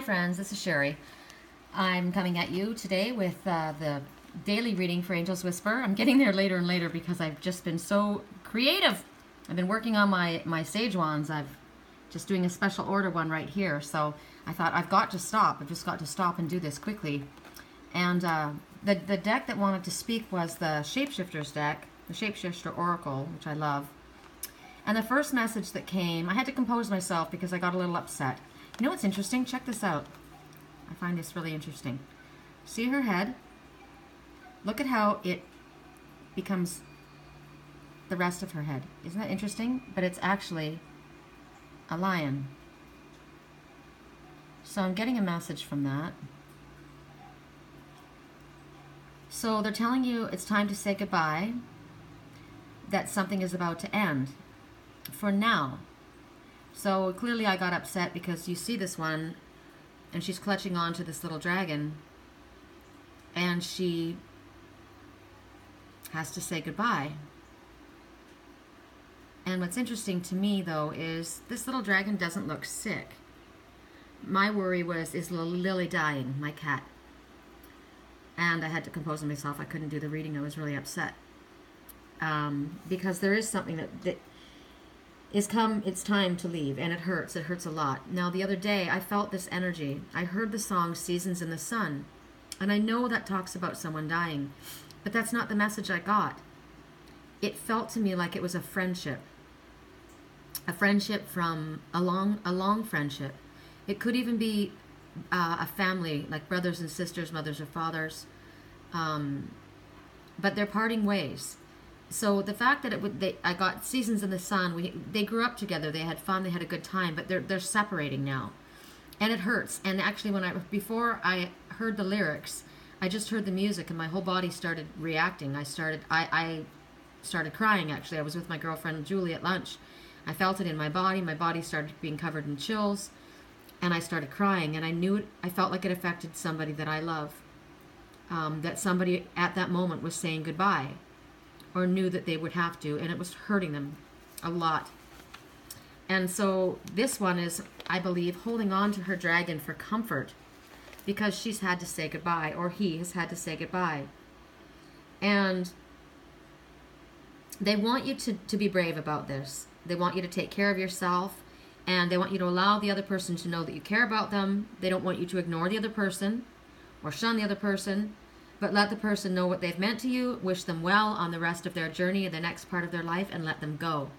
Hi friends, this is Sherri. I'm coming at you today with the daily reading for Angel's Whisper. I'm getting there later and later because I've just been so creative. I've been working on my sage wands. I've just doing a special order one right here. So I thought I've got to stop. I've just got to stop and do this quickly. And the deck that wanted to speak was the Shapeshifter's deck, the Shapeshifter Oracle, which I love. And the first message that came, I had to compose myself because I got a little upset. You know what's interesting? Check this out. I find this really interesting. See her head? Look at how it becomes the rest of her head. Isn't that interesting? But it's actually a lion. So I'm getting a message from that. So they're telling you it's time to say goodbye, that something is about to end. For now. So clearly I got upset because you see this one and she's clutching on to this little dragon and she has to say goodbye. And what's interesting to me though is this little dragon doesn't look sick. My worry was, is Lily dying, my cat? And I had to compose myself. I couldn't do the reading. I was really upset. Because there is something that it's time to leave, and it hurts a lot. Now the other day I felt this energy. I heard the song Seasons in the Sun, and I know that talks about someone dying, but that's not the message I got. It felt to me like it was a friendship from a long friendship. It could even be a family, like brothers and sisters, mothers or fathers, but they're parting ways. So the fact that I got Seasons in the Sun, they grew up together, they had fun, they had a good time, but they're separating now, and it hurts. And actually, before I heard the lyrics, I just heard the music, and my whole body started reacting. I started crying. Actually, I was with my girlfriend Julie at lunch. I felt it in my body. My body started being covered in chills, and I started crying. And I knew it. I felt like it affected somebody that I love. That somebody at that moment was saying goodbye, or knew that they would have to, and it was hurting them a lot. And so this one is, I believe, holding on to her dragon for comfort because she's had to say goodbye, or he has had to say goodbye. And they want you to be brave about this. They want you to take care of yourself, and they want you to allow the other person to know that you care about them. They don't want you to ignore the other person or shun the other person, but let the person know what they've meant to you, wish them well on the rest of their journey and the next part of their life, and let them go.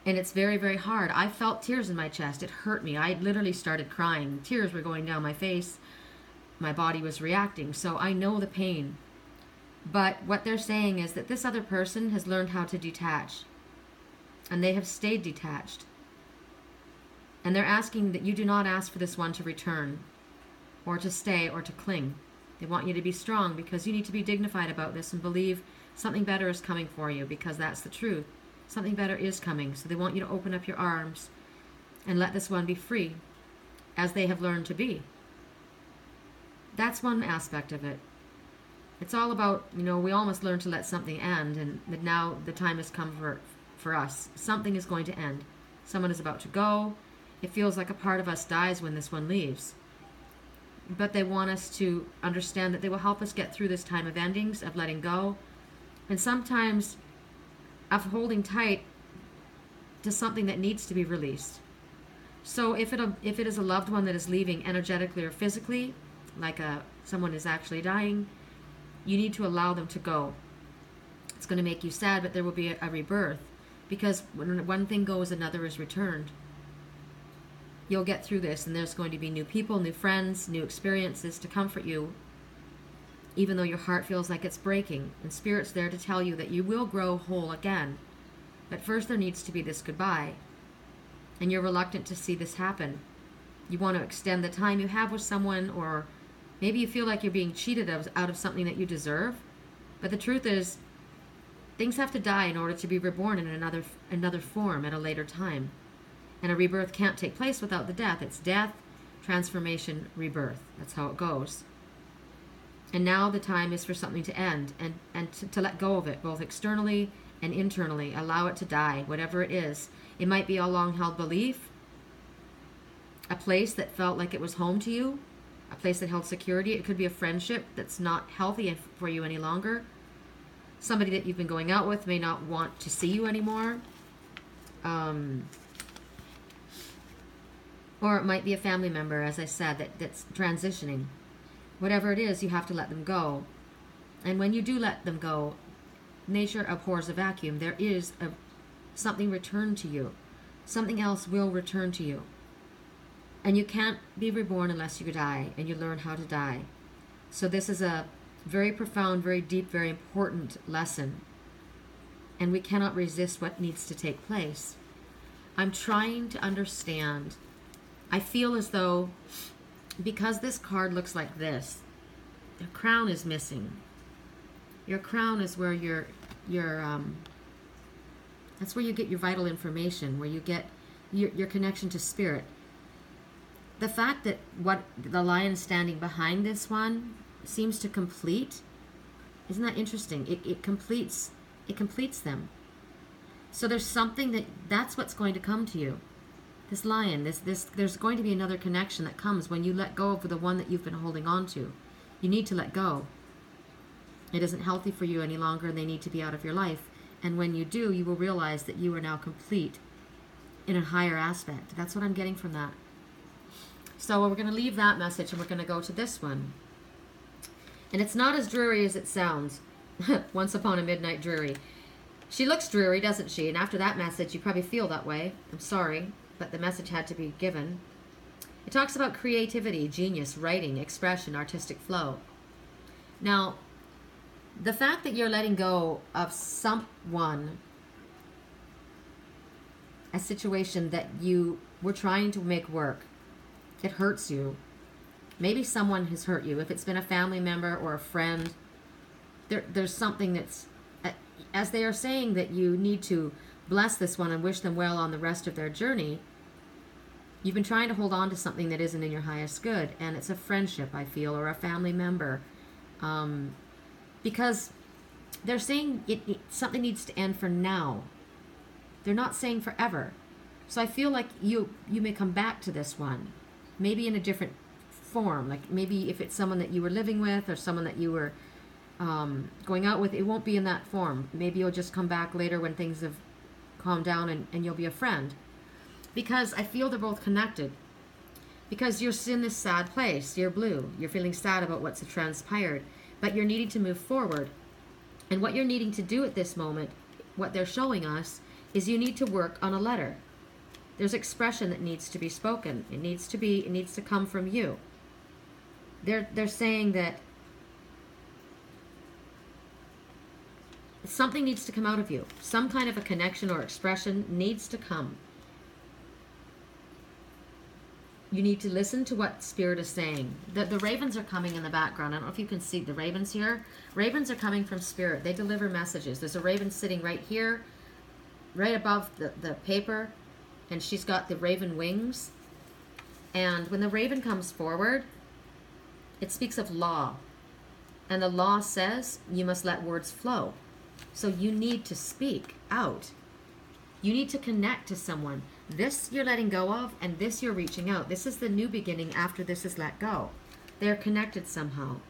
And it's very, very hard. I felt tears in my chest. It hurt me. I literally started crying. Tears were going down my face. My body was reacting. So I know the pain. But what they're saying is that this other person has learned how to detach. And they have stayed detached. And they're asking that you do not ask for this one to return, or to stay, or to cling. They want you to be strong because you need to be dignified about this and believe something better is coming for you, because that's the truth. Something better is coming. So they want you to open up your arms and let this one be free as they have learned to be. That's one aspect of it. It's all about, we almost learned to let something end, and that now the time has come for us. Something is going to end. Someone is about to go. It feels like a part of us dies when this one leaves. But they want us to understand that they will help us get through this time of endings, of letting go, and sometimes of holding tight to something that needs to be released. So if it is a loved one that is leaving energetically or physically, like someone is actually dying, you need to allow them to go. It's going to make you sad, but there will be a rebirth, because when one thing goes, another is returned. You'll get through this, and there's going to be new people, new friends, new experiences to comfort you, even though your heart feels like it's breaking. And Spirit's there to tell you that you will grow whole again. But first there needs to be this goodbye. And you're reluctant to see this happen. You want to extend the time you have with someone, or maybe you feel like you're being cheated out of something that you deserve. But the truth is, things have to die in order to be reborn in another form at a later time. And a rebirth can't take place without the death. It's death, transformation, rebirth. That's how it goes. And now the time is for something to end, and to let go of it, both externally and internally. Allow it to die, whatever it is. It might be a long-held belief, a place that felt like it was home to you, a place that held security. It could be a friendship that's not healthy for you any longer. Somebody that you've been going out with may not want to see you anymore. Or it might be a family member, as I said, that's transitioning. Whatever it is, you have to let them go. And when you do let them go, nature abhors a vacuum. There is something returned to you. Something else will return to you. And you can't be reborn unless you die, and you learn how to die. So this is a very profound, very deep, very important lesson. And we cannot resist what needs to take place. I'm trying to understand. I feel as though, because this card looks like this, your crown is missing. Your crown is where that's where you get your vital information, where you get your connection to spirit. The fact that what the lion standing behind this one seems to complete, isn't that interesting? It completes them. So there's something that's what's going to come to you. This lion, there's going to be another connection that comes when you let go of the one that you've been holding on to. You need to let go. It isn't healthy for you any longer, and they need to be out of your life. And when you do, you will realize that you are now complete in a higher aspect. That's what I'm getting from that. So we're going to leave that message, and we're going to go to this one. And it's not as dreary as it sounds. Once upon a midnight dreary. She looks dreary, doesn't she? And after that message, you probably feel that way. I'm sorry, but the message had to be given. It talks about creativity, genius, writing, expression, artistic flow. Now, the fact that you're letting go of someone, a situation that you were trying to make work, it hurts you. Maybe someone has hurt you. If it's been a family member or a friend, there's something that's, as they are saying that you need to bless this one and wish them well on the rest of their journey, you've been trying to hold on to something that isn't in your highest good, and it's a friendship, I feel, or a family member. Because they're saying something needs to end for now. They're not saying forever. So I feel like you may come back to this one, maybe in a different form. Like maybe if it's someone that you were living with or someone that you were going out with, it won't be in that form. Maybe you'll just come back later when things have calmed down and you'll be a friend. Because I feel they're both connected. Because you're in this sad place. You're blue. You're feeling sad about what's transpired. But you're needing to move forward. And what you're needing to do at this moment, what they're showing us, is you need to work on a letter. There's expression that needs to be spoken. It needs to come from you. They're saying that something needs to come out of you. Some kind of a connection or expression needs to come. You need to listen to what Spirit is saying. The ravens are coming in the background. I don't know if you can see the ravens here. Ravens are coming from Spirit. They deliver messages. There's a raven sitting right here, right above the paper, and she's got the raven wings. And when the raven comes forward, it speaks of law. And the law says you must let words flow. So you need to speak out. You need to connect to someone. This you're letting go of, and this you're reaching out. This is the new beginning after this is let go. They're connected somehow.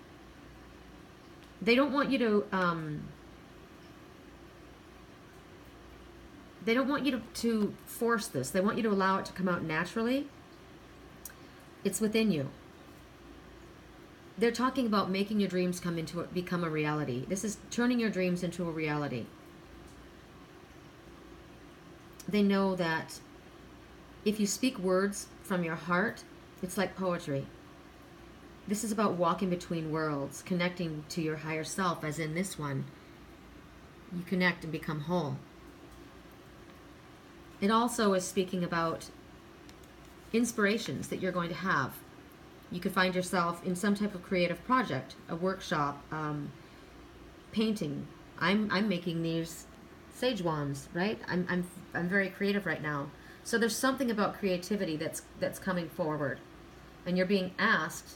They don't want you to to force this. They want you to allow it to come out naturally. It's within you. They're talking about making your dreams become a reality. This is turning your dreams into a reality. They know that if you speak words from your heart, it's like poetry. This is about walking between worlds, connecting to your higher self, as in this one. You connect and become whole. It also is speaking about inspirations that you're going to have. You could find yourself in some type of creative project, a workshop, painting. I'm making these sage wands, right? I'm very creative right now. So there's something about creativity that's coming forward, and you're being asked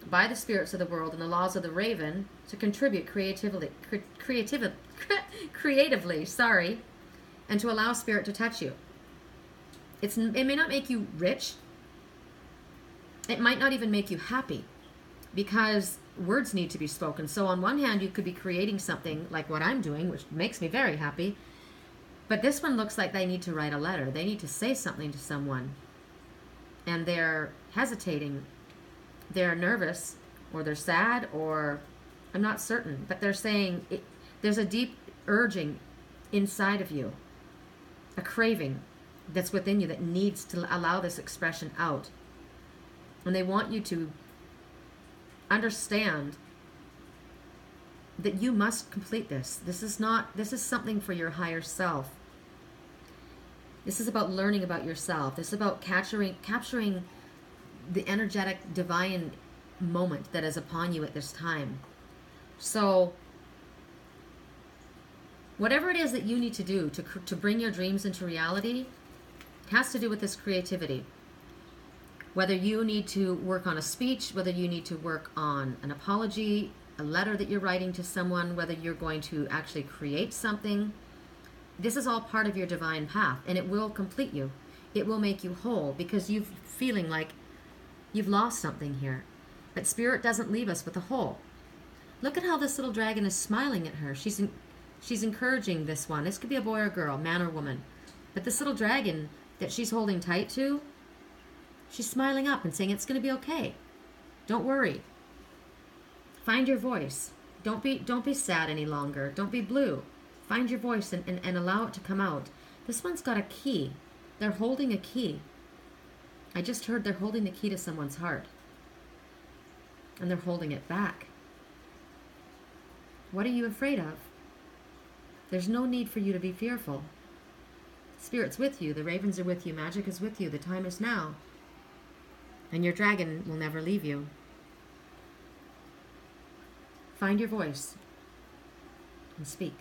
by the spirits of the world and the laws of the raven to contribute creatively, and to allow Spirit to touch you. It may not make you rich, It might not even make you happy because words need to be spoken. So on one hand, you could be creating something like what I'm doing, which makes me very happy. But this one looks like they need to write a letter. They need to say something to someone. And they're hesitating. They're nervous, or they're sad, or I'm not certain. But they're saying there's a deep urging inside of you, a craving that's within you that needs to allow this expression out. And they want you to understand that you must complete this. This is something for your higher self. This is about learning about yourself. This is about capturing the energetic divine moment that is upon you at this time. So whatever it is that you need to do to bring your dreams into reality has to do with this creativity. Whether you need to work on a speech, whether you need to work on an apology, a letter that you're writing to someone, whether you're going to actually create something, this is all part of your divine path, and it will complete you. It will make you whole because you're feeling like you've lost something here. But Spirit doesn't leave us with a hole. Look at how this little dragon is smiling at her. She's encouraging this one. This could be a boy or girl, man or woman. But this little dragon that she's holding tight to, she's smiling up and saying it's going to be okay. Don't worry. Find your voice. Don't be sad any longer. Don't be blue. Find your voice and allow it to come out. This one's got a key. They're holding a key. I just heard they're holding the key to someone's heart. And they're holding it back. What are you afraid of? There's no need for you to be fearful. Spirit's with you. The ravens are with you. Magic is with you. The time is now. And your dragon will never leave you. Find your voice and speak.